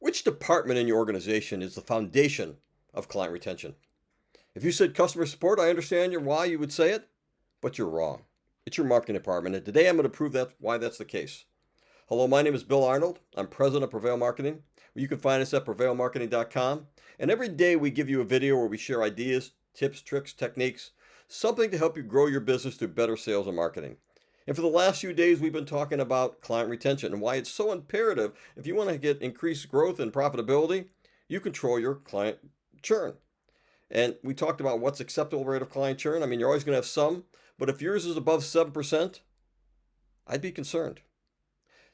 Which department in your organization is the foundation of client retention? If you said customer support, I understand why you would say it, but you're wrong. It's your marketing department, and today I'm going to prove why that's the case. Hello, my name is Bill Arnold. I'm president of Prevail Marketing. You can find us at prevailmarketing.com. And every day we give you a video where we share ideas, tips, tricks, techniques, something to help you grow your business through better sales and marketing. And for the last few days, we've been talking about client retention and why it's so imperative. If you want to get increased growth and profitability, you control your client churn. And we talked about what's acceptable rate of client churn. I mean, you're always going to have some, but if yours is above 7%, I'd be concerned.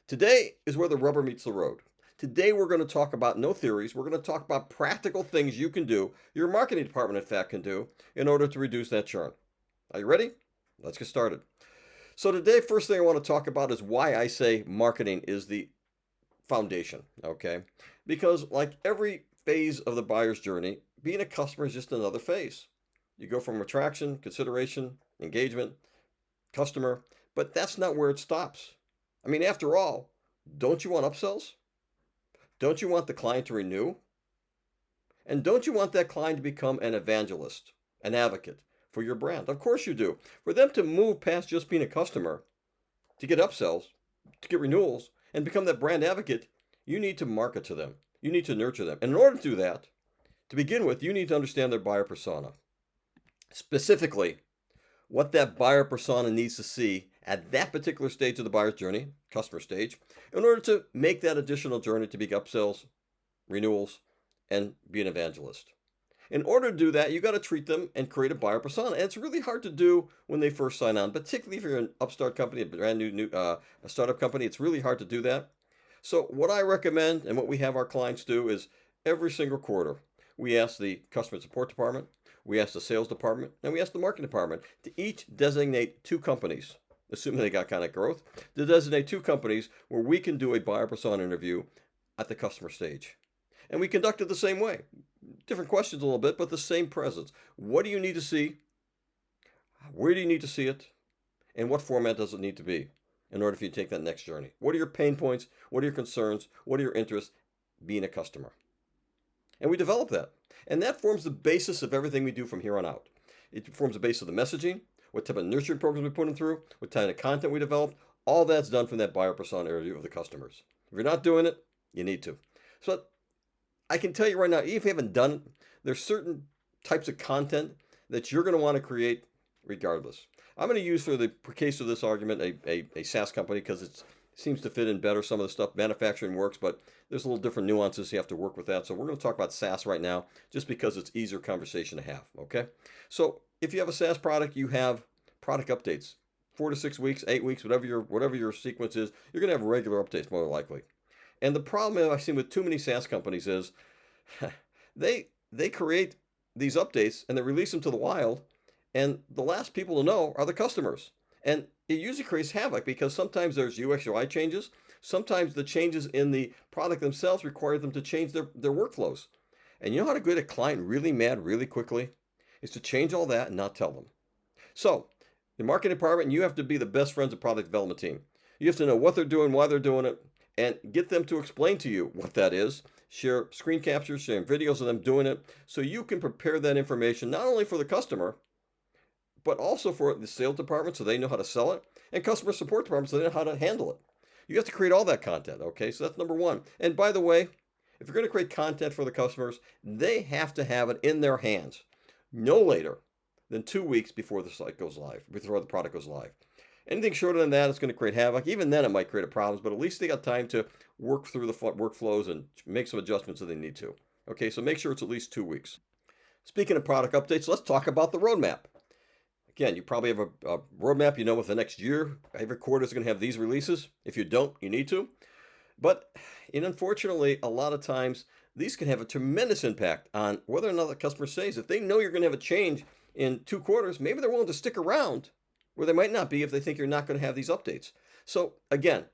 Today is where the rubber meets the road. Today, we're going to talk about no theories. We're going to talk about practical things you can do, your marketing department, in fact, can do in order to reduce that churn. Are you ready? Let's get started. So today, first thing I want to talk about is why I say marketing is the foundation, okay? Because like every phase of the buyer's journey, being a customer is just another phase. You go from attraction, consideration, engagement, customer, but that's not where it stops. I mean, after all, don't you want upsells? Don't you want the client to renew? And don't you want that client to become an evangelist, an advocate for your brand? Of course you do. For them to move past just being a customer, to get upsells, to get renewals, and become that brand advocate, you need to market to them. You need to nurture them. And in order to do that, to begin with, you need to understand their buyer persona. Specifically, what that buyer persona needs to see at that particular stage of the buyer's journey, customer stage, in order to make that additional journey to be upsells, renewals, and be an evangelist. In order to do that, you got to treat them and create a buyer persona. And it's really hard to do when they first sign on, particularly if you're an upstart company, a brand new a startup company. It's really hard to do that. So what I recommend and what we have our clients do is every single quarter, we ask the customer support department, we ask the sales department, and we ask the marketing department to each designate two companies, assuming they got kind of growth, to designate two companies where we can do a buyer persona interview at the customer stage. And we conduct it the same way. Different questions a little bit, but the same presence. What do you need to see? Where do you need to see it? And what format does it need to be in order for you to take that next journey? What are your pain points? What are your concerns? What are your interests being a customer? And we develop that. And that forms the basis of everything we do from here on out. It forms the basis of the messaging, what type of nurturing programs we put them through, what type of content we develop. All that's done from that buyer persona interview of the customers. If you're not doing it, you need to. So I can tell you right now, even if you haven't done it, there's certain types of content that you're going to want to create regardless. I'm going to use for the case of this argument a SaaS company because it seems to fit in better. Some of the stuff manufacturing works, but there's a little different nuances you have to work with that. So we're going to talk about SaaS right now just because it's easier conversation to have, okay? So if you have a SaaS product, you have product updates. 4 to 6 weeks, 8 weeks, whatever your sequence is, you're going to have regular updates more likely. And the problem I've seen with too many SaaS companies is they create these updates and they release them to the wild, and the last people to know are the customers. And it usually creates havoc because sometimes there's UX UI changes. Sometimes the changes in the product themselves require them to change their workflows. And you know how to get a client really mad really quickly? Is to change all that and not tell them. So, the marketing department, you have to be the best friends of product development team. You have to know what they're doing, why they're doing it, and get them to explain to you what that is. Share screen captures, share videos of them doing it, so you can prepare that information not only for the customer, but also for the sales department so they know how to sell it, and customer support department so they know how to handle it. You have to create all that content, okay? So that's number one. And by the way, if you're going to create content for the customers, they have to have it in their hands no later than 2 weeks before the site goes live, before the product goes live. Anything shorter than that is going to create havoc. Even then, it might create problems, but at least they got time to work through the workflows and make some adjustments if they need to. Okay, so make sure it's at least 2 weeks. Speaking of product updates, let's talk about the roadmap. Again, you probably have a roadmap, you know, with the next year. Every quarter is going to have these releases. If you don't, you need to. But unfortunately, a lot of times, these can have a tremendous impact on whether or not the customer stays. If they know you're going to have a change in 2 quarters, maybe they're willing to stick around where they might not be if they think you're not going to have these updates. So again,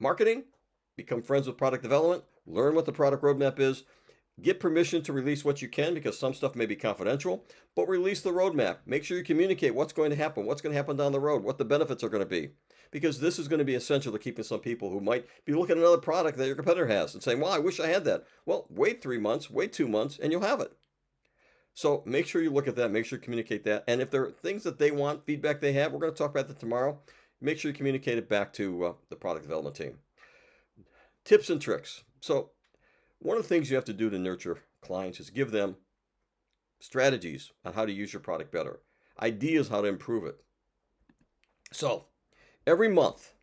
marketing, become friends with product development, learn what the product roadmap is, Get permission to release what you can because some stuff may be confidential, but release the roadmap. Make sure you communicate what's going to happen down the road, what the benefits are going to be. Because this is going to be essential to keeping some people who might be looking at another product that your competitor has and saying, well, I wish I had that. Well, wait 3 months, wait 2 months, and you'll have it. So make sure you look at that, make sure you communicate that. And if there are things that they want, feedback they have, we're going to talk about that tomorrow. Make sure you communicate it back to the product development team. Tips and tricks. So one of the things you have to do to nurture clients is give them strategies on how to use your product better, ideas how to improve it. So every month,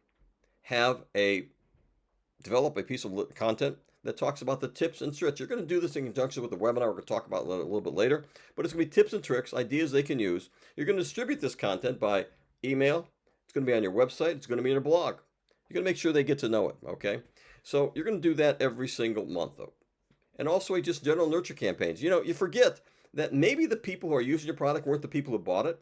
develop a piece of content that talks about the tips and tricks. You're going to do this in conjunction with the webinar we're going to talk about a little bit later, but it's going to be tips and tricks, ideas they can use. You're going to distribute this content by email. It's going to be on your website. It's going to be in your blog. You're going to make sure they get to know it, okay? So you're going to do that every single month, though. And also just general nurture campaigns. You forget that maybe the people who are using your product weren't the people who bought it.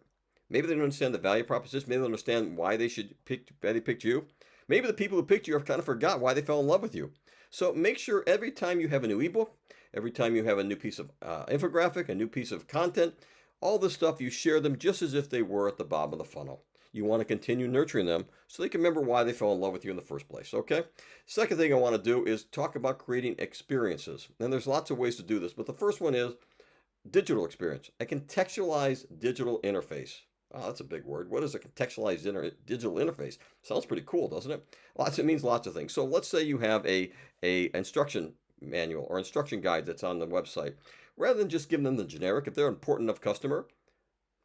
Maybe they don't understand the value proposition. Maybe they don't understand why they picked you. Maybe the people who picked you have kind of forgot why they fell in love with you. So make sure every time you have a new ebook, every time you have a new piece of infographic, a new piece of content, all this stuff, you share them just as if they were at the bottom of the funnel. You want to continue nurturing them so they can remember why they fell in love with you in the first place, okay? Second thing I want to do is talk about creating experiences. And there's lots of ways to do this, but the first one is digital experience, a contextualized digital interface. Oh, that's a big word. What is a contextualized digital interface? Sounds pretty cool, doesn't it? It means lots of things. So let's say you have a instruction manual or instruction guide that's on the website. Rather than just giving them the generic, if they're an important enough customer,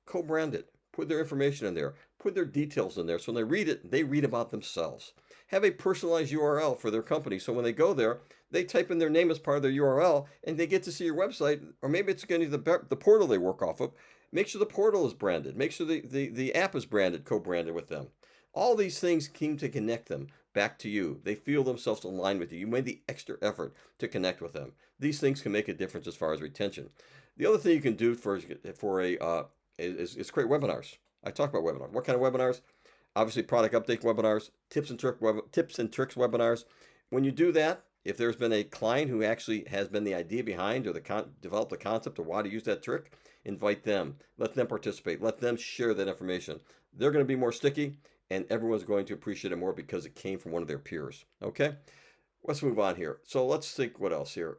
co-brand it. Put their information in there. Put their details in there. So when they read it, they read about themselves. Have a personalized URL for their company. So when they go there, they type in their name as part of their URL and they get to see your website, or maybe it's going to be the portal they work off of. Make sure the portal is branded. Make sure the app is branded, co-branded with them. All these things came to connect them back to you. They feel themselves aligned with you. You made the extra effort to connect with them. These things can make a difference as far as retention. The other thing you can do is create webinars. I talk about webinars. What kind of webinars? Obviously, product update webinars, tips and tricks webinars. When you do that, if there's been a client who actually has been the idea behind or developed the concept of why to use that trick, invite them. Let them participate. Let them share that information. They're going to be more sticky, and everyone's going to appreciate it more because it came from one of their peers. Okay? Let's move on here. So let's think what else here.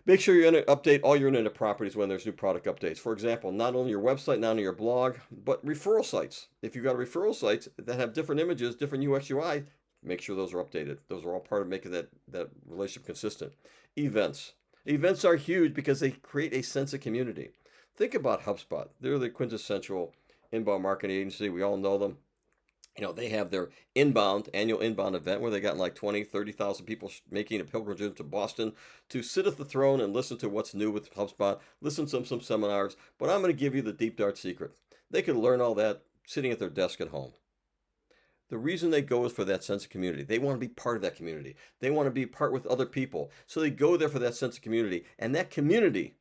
Make sure you update all your internet properties when there's new product updates. For example, not only your website, not only your blog, but referral sites. If you've got referral sites that have different images, different UX, UI, make sure those are updated. Those are all part of making that relationship consistent. Events. Events are huge because they create a sense of community. Think about HubSpot. They're the quintessential inbound marketing agency. We all know them. They have their annual inbound event where they got like 20, 30,000 people making a pilgrimage to Boston to sit at the throne and listen to what's new with HubSpot, listen to some seminars. But I'm going to give you the deep, dark secret. They could learn all that sitting at their desk at home. The reason they go is for that sense of community. They want to be part of that community. They want to be part with other people. So they go there for that sense of community. And that community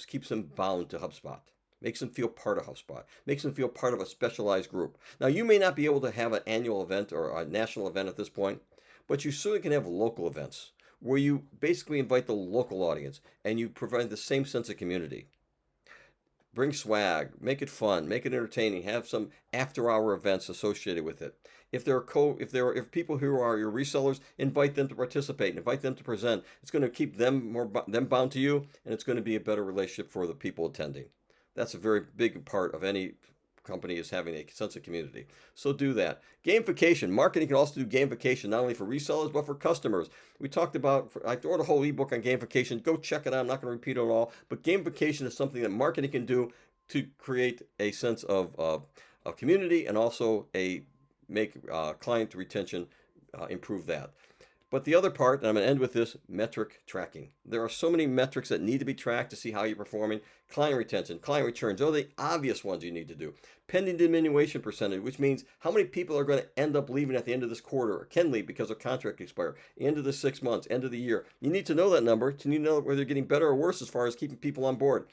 keeps them bound to HubSpot. Makes them feel part of HubSpot. Makes them feel part of a specialized group. Now, you may not be able to have an annual event or a national event at this point, but you certainly can have local events where you basically invite the local audience and you provide the same sense of community. Bring swag, make it fun, make it entertaining, have some after-hour events associated with it. If people who are your resellers, invite them to participate, invite them to present. It's going to keep them bound to you, and it's going to be a better relationship for the people attending. That's a very big part of any company, is having a sense of community. So do that. Gamification. Marketing can also do gamification, not only for resellers, but for customers. We talked about, I wrote a whole ebook on gamification. Go check it out. I'm not going to repeat it all. But gamification is something that marketing can do to create a sense of community and also make client retention, improve that. But the other part, and I'm going to end with this, metric tracking. There are so many metrics that need to be tracked to see how you're performing. Client retention, client returns, those are the obvious ones you need to do. Pending diminution percentage, which means how many people are going to end up leaving at the end of this quarter or can leave because their contract expires, end of the 6 months, end of the year. You need to know that number. You need to know whether they're getting better or worse as far as keeping people on board.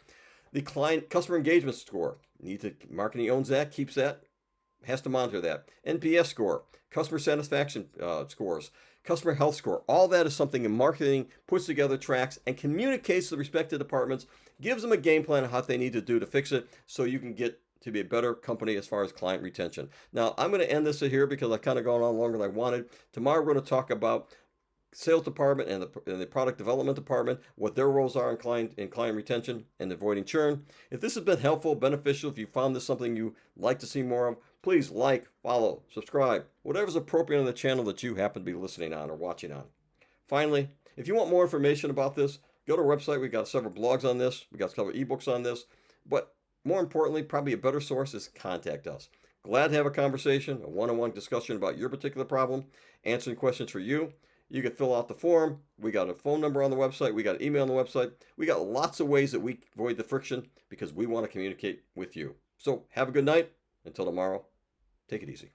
The customer engagement score, marketing owns that, keeps that, has to monitor that. NPS score, customer satisfaction scores, customer health score. All that is something in marketing puts together, tracks, and communicates to the respective departments, gives them a game plan of what they need to do to fix it so you can get to be a better company as far as client retention. Now, I'm going to end this here because I've kind of gone on longer than I wanted. Tomorrow, we're going to talk about sales department and the product development department, what their roles are in client retention and avoiding churn. If this has been helpful, beneficial, if you found this something you like to see more of, please like, follow, subscribe, whatever's appropriate on the channel that you happen to be listening on or watching on. Finally, if you want more information about this, go to our website. We've got several blogs on this. We've got several ebooks on this. But more importantly, probably a better source is contact us. Glad to have a conversation, a one-on-one discussion about your particular problem, answering questions for you. You can fill out the form. We got a phone number on the website. We got an email on the website. We got lots of ways that we avoid the friction because we want to communicate with you. So have a good night. Until tomorrow, take it easy.